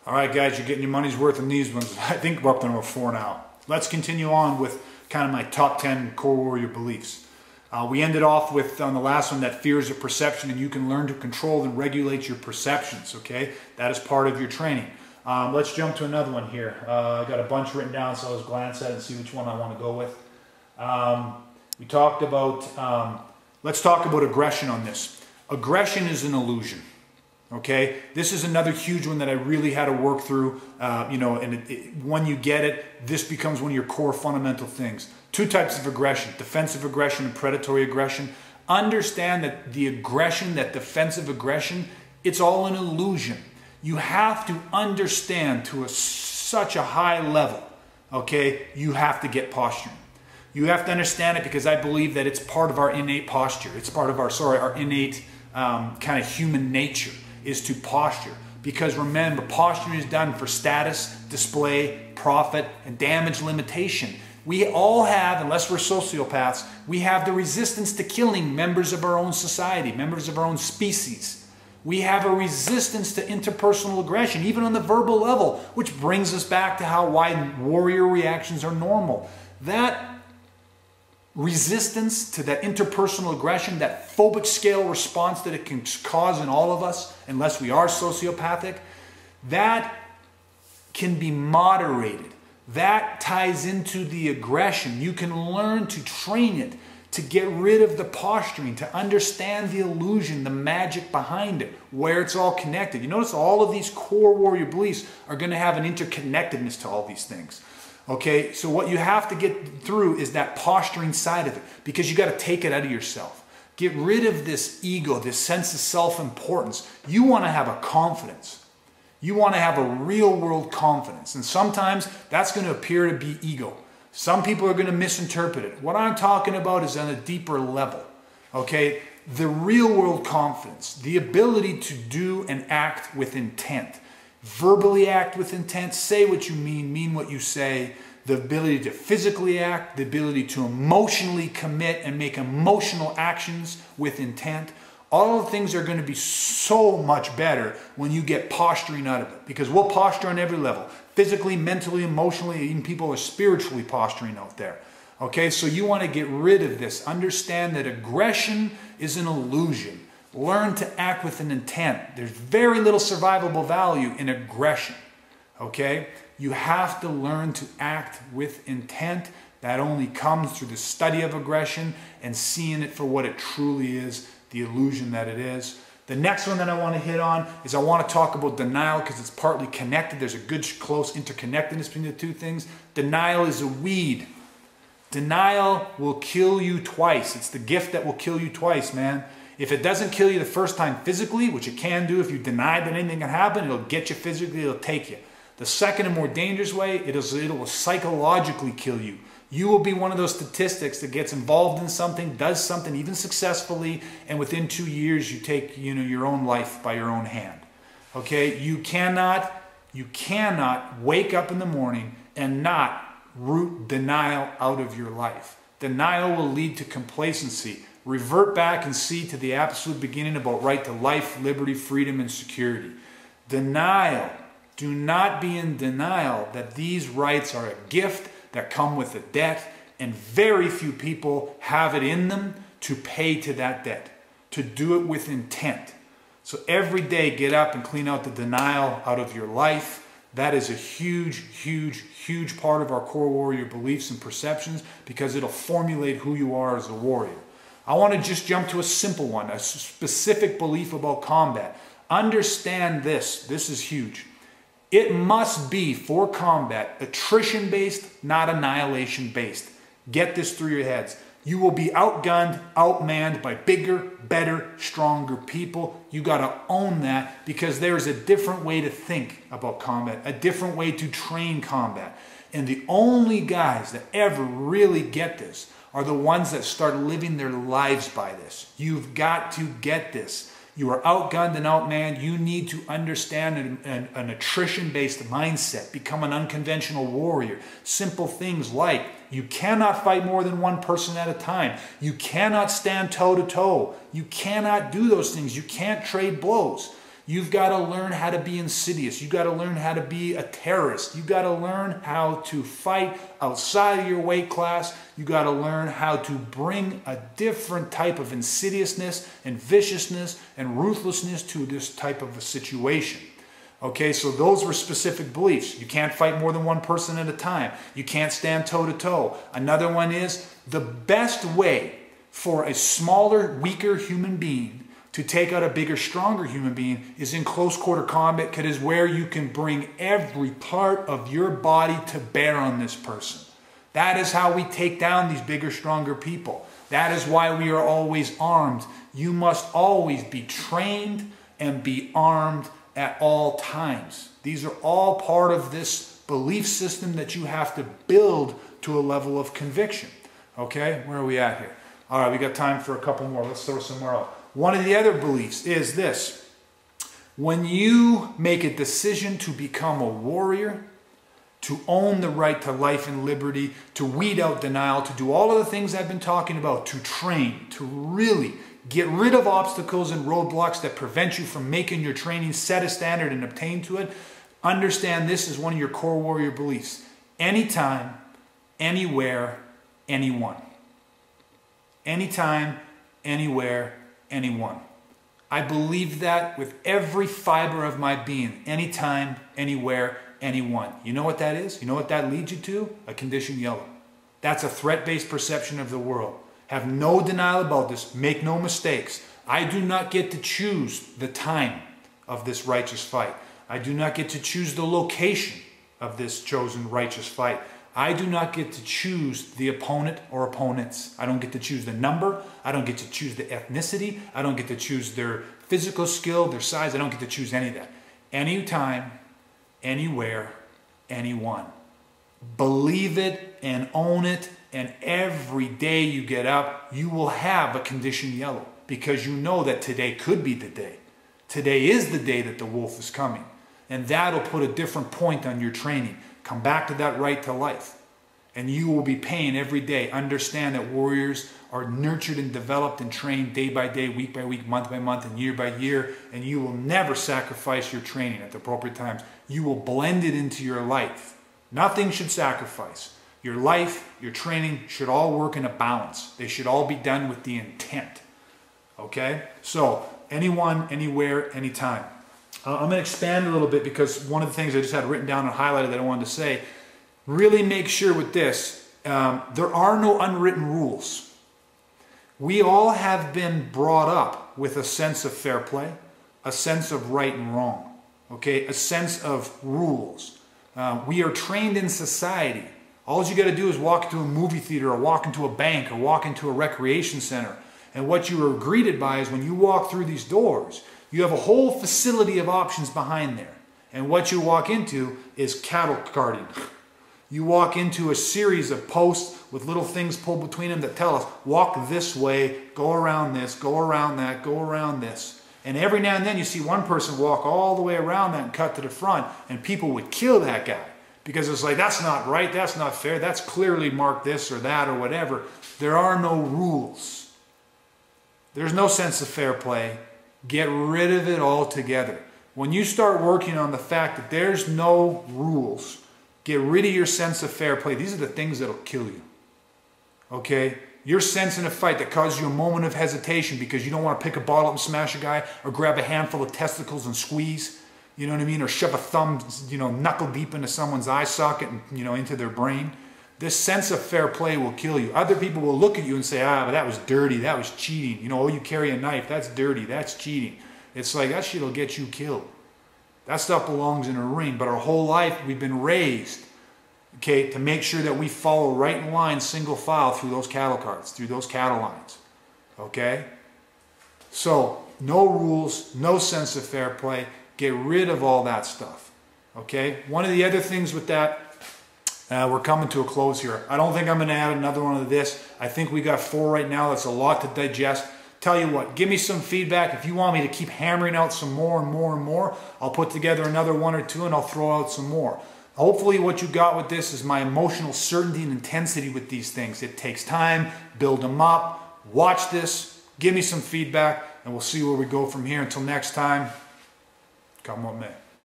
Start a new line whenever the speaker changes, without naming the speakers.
All right, guys, you're getting your money's worth in these ones. I think we're up to number 4 now. Let's continue on with kind of my top 10 core warrior beliefs. We ended off with, on the last one, that fear is a perception, and you can learn to control and regulate your perceptions, okay? That is part of your training. Let's jump to another one here. I got a bunch written down, so I'll just glance at it and see which one I want to go with. We talked about, let's talk about aggression on this. Aggression is an illusion. Okay, this is another huge one that I really had to work through, when you get it, this becomes one of your core fundamental things. 2 types of aggression, defensive aggression and predatory aggression. Understand that the aggression, that defensive aggression, it's all an illusion. You have to understand to such a high level, okay, you have to get posturing. You have to understand it because I believe that it's part of our innate posture. It's part of our innate kind of human nature, is to posture. Because remember, posturing is done for status, display, profit, and damage limitation. We all have, unless we're sociopaths, we have the resistance to killing members of our own society, members of our own species. We have a resistance to interpersonal aggression, even on the verbal level, which brings us back to why warrior reactions are normal. That resistance to that interpersonal aggression, that phobic scale response that it can cause in all of us, unless we are sociopathic, that can be moderated. That ties into the aggression. You can learn to train it, to get rid of the posturing, to understand the illusion, the magic behind it, where it's all connected. You notice all of these core warrior beliefs are going to have an interconnectedness to all these things. Okay, so what you have to get through is that posturing side of it, because you got to take it out of yourself. Get rid of this ego, this sense of self-importance. You want to have a confidence. You want to have a real world confidence. And sometimes that's going to appear to be ego. Some people are going to misinterpret it. What I'm talking about is on a deeper level. Okay, the real world confidence, the ability to do and act with intent. Verbally act with intent, say what you mean what you say, the ability to physically act, the ability to emotionally commit and make emotional actions with intent. All of the things are going to be so much better when you get posturing out of it, because we'll posture on every level, physically, mentally, emotionally, even people are spiritually posturing out there. Okay, so you want to get rid of this. Understand that aggression is an illusion. Learn to act with an intent. There's very little survivable value in aggression. Okay? You have to learn to act with intent. That only comes through the study of aggression and seeing it for what it truly is, the illusion that it is. The next one that I want to hit on is I want to talk about denial, because it's partly connected. There's a good close interconnectedness between the 2 things. Denial is a weed. Denial will kill you twice. It's the gift that will kill you twice, man. If it doesn't kill you the first time physically, which it can do if you deny that anything can happen, it'll get you physically, it'll take you. The second and more dangerous way, it will psychologically kill you. You will be one of those statistics that gets involved in something, does something even successfully, and within 2 years you take your own life by your own hand. Okay? You cannot wake up in the morning and not root denial out of your life. Denial will lead to complacency. Revert back and see to the absolute beginning about right to life, liberty, freedom, and security. Denial. Do not be in denial that these rights are a gift that come with a debt, and very few people have it in them to pay to that debt, to do it with intent. So every day get up and clean out the denial out of your life. That is a huge, huge, huge part of our core warrior beliefs and perceptions, because it'll formulate who you are as a warrior. I want to just jump to a simple one, a specific belief about combat. Understand this. This is huge. It must be, for combat, attrition-based, not annihilation-based. Get this through your heads. You will be outgunned, outmanned by bigger, better, stronger people. You got to own that, because there is a different way to think about combat, a different way to train combat. And the only guys that ever really get this are the ones that start living their lives by this. You've got to get this. You are outgunned and outmanned. You need to understand an attrition-based mindset. Become an unconventional warrior. Simple things like you cannot fight more than one person at a time. You cannot stand toe-to-toe. You cannot do those things. You can't trade blows. You've got to learn how to be insidious. You've got to learn how to be a terrorist. You've got to learn how to fight outside of your weight class. You've got to learn how to bring a different type of insidiousness and viciousness and ruthlessness to this type of a situation. Okay, so those were specific beliefs. You can't fight more than one person at a time. You can't stand toe to toe. Another one is the best way for a smaller, weaker human being to take out a bigger, stronger human being is in close quarter combat, because it is where you can bring every part of your body to bear on this person. That is how we take down these bigger, stronger people. That is why we are always armed. You must always be trained and be armed at all times. These are all part of this belief system that you have to build to a level of conviction. Okay, where are we at here? All right, we got time for a couple more. Let's throw some more out. One of the other beliefs is this: when you make a decision to become a warrior, to own the right to life and liberty, to weed out denial, to do all of the things I've been talking about, to train, to really get rid of obstacles and roadblocks that prevent you from making your training, set a standard and obtain to it, understand this is one of your core warrior beliefs. Anytime, anywhere, anyone. Anytime, anywhere, anyone. I believe that with every fiber of my being. Anytime, anywhere, anyone. You know what that is? You know what that leads you to? A condition yellow. That's a threat-based perception of the world. Have no denial about this. Make no mistakes. I do not get to choose the time of this righteous fight. I do not get to choose the location of this chosen righteous fight. I do not get to choose the opponent or opponents. I don't get to choose the number. I don't get to choose the ethnicity. I don't get to choose their physical skill, their size. I don't get to choose any of that. Anytime, anywhere, anyone. Believe it and own it, and every day you get up, you will have a condition yellow, because you know that today could be the day. Today is the day that the wolf is coming, and that'll put a different point on your training. Come back to that right to life, and you will be paying every day. Understand that warriors are nurtured and developed and trained day by day, week by week, month by month, and year by year, and you will never sacrifice your training at the appropriate times. You will blend it into your life. Nothing should sacrifice. Your life, your training should all work in a balance. They should all be done with the intent. Okay? So, anyone, anywhere, anytime. I'm going to expand a little bit, because one of the things I just had written down and highlighted that I wanted to say, really make sure with this, there are no unwritten rules. We all have been brought up with a sense of fair play, a sense of right and wrong, okay, a sense of rules. We are trained in society. All you got to do is walk into a movie theater, or walk into a bank, or walk into a recreation center. And what you are greeted by is, when you walk through these doors, you have a whole facility of options behind there. And what you walk into is cattle carting. You walk into a series of posts with little things pulled between them that tell us, walk this way, go around this, go around that, go around this. And every now and then you see one person walk all the way around that and cut to the front, and people would kill that guy. Because it's like, that's not right, that's not fair, that's clearly marked this or that or whatever. There are no rules. There's no sense of fair play. Get rid of it altogether. When you start working on the fact that there's no rules, get rid of your sense of fair play. These are the things that'll kill you. Okay? Your sense in a fight that causes you a moment of hesitation because you don't want to pick a bottle up and smash a guy, or grab a handful of testicles and squeeze, you know what I mean? Or shove a thumb, knuckle deep into someone's eye socket and, into their brain. This sense of fair play will kill you. Other people will look at you and say, but that was dirty, that was cheating. Oh, you carry a knife, that's dirty, that's cheating. It's like, that shit will get you killed. That stuff belongs in a ring. But our whole life, we've been raised, okay, to make sure that we follow right in line, single file, through those cattle carts, through those cattle lines. Okay? So, no rules, no sense of fair play. Get rid of all that stuff. Okay? One of the other things with that, we're coming to a close here. I don't think I'm going to add another one of this. I think we got 4 right now. That's a lot to digest. Tell you what, give me some feedback. If you want me to keep hammering out some more and more and more, I'll put together another 1 or 2 and I'll throw out some more. Hopefully what you got with this is my emotional certainty and intensity with these things. It takes time, build them up, watch this, give me some feedback, and we'll see where we go from here. Until next time, Come what may.